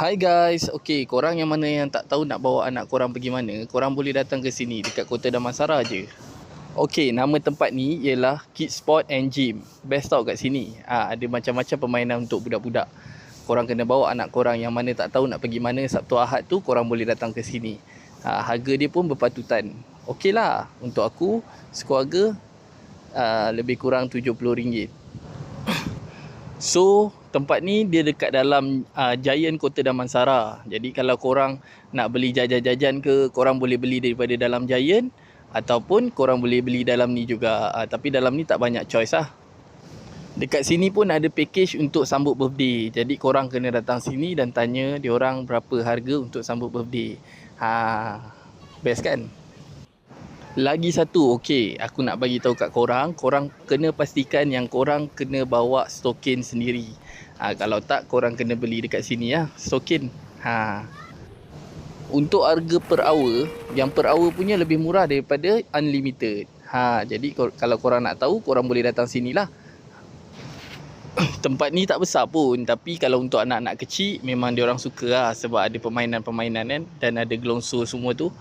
Hai guys, okey, korang yang mana yang tak tahu nak bawa anak korang pergi mana, korang boleh datang ke sini dekat Kota Damansara je. Okey, nama tempat ni ialah Kids Sport and Gym. Best tau kat sini. Ada macam-macam permainan untuk budak-budak. Korang kena bawa anak korang yang mana tak tahu nak pergi mana Sabtu Ahad tu, korang boleh datang ke sini. Harga dia pun berpatutan. Okey lah, untuk aku sekeluarga lebih kurang RM70. So, tempat ni dia dekat dalam Giant Kota Damansara. Jadi kalau korang nak beli jajan-jajan ke, korang boleh beli daripada dalam Giant ataupun korang boleh beli dalam ni juga. Tapi dalam ni tak banyak choice lah. Dekat sini pun ada package untuk sambut birthday. Jadi korang kena datang sini dan tanya diorang berapa harga untuk sambut birthday. Best kan? Lagi satu, okey, aku nak bagi tahu kat korang, korang kena pastikan yang korang kena bawa stokin sendiri. Kalau tak, korang kena beli dekat sini ya, stokin. Untuk harga per hour, yang per hour punya lebih murah daripada unlimited. Jadi kalau korang nak tahu, korang boleh datang sinilah. Tempat ni tak besar pun, tapi kalau untuk anak-anak kecil memang diorang suka lah, sebab ada permainan-permainan kan, dan ada gelongso semua tu.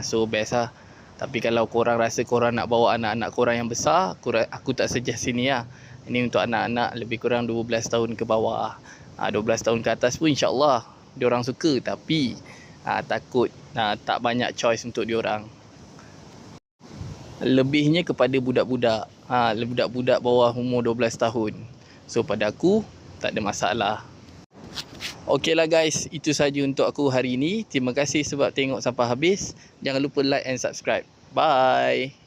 So best lah. Tapi kalau korang rasa korang nak bawa anak-anak korang yang besar, aku tak suggest sini lah. Ini untuk anak-anak lebih kurang 12 tahun ke bawah. 12 tahun ke atas pun insyaAllah diorang suka, tapi takut tak banyak choice untuk diorang. Lebihnya kepada budak-budak, budak-budak bawah umur 12 tahun. So pada aku tak ada masalah. Okey lah guys, itu saja untuk aku hari ini. Terima kasih sebab tengok sampai habis. Jangan lupa like and subscribe. Bye.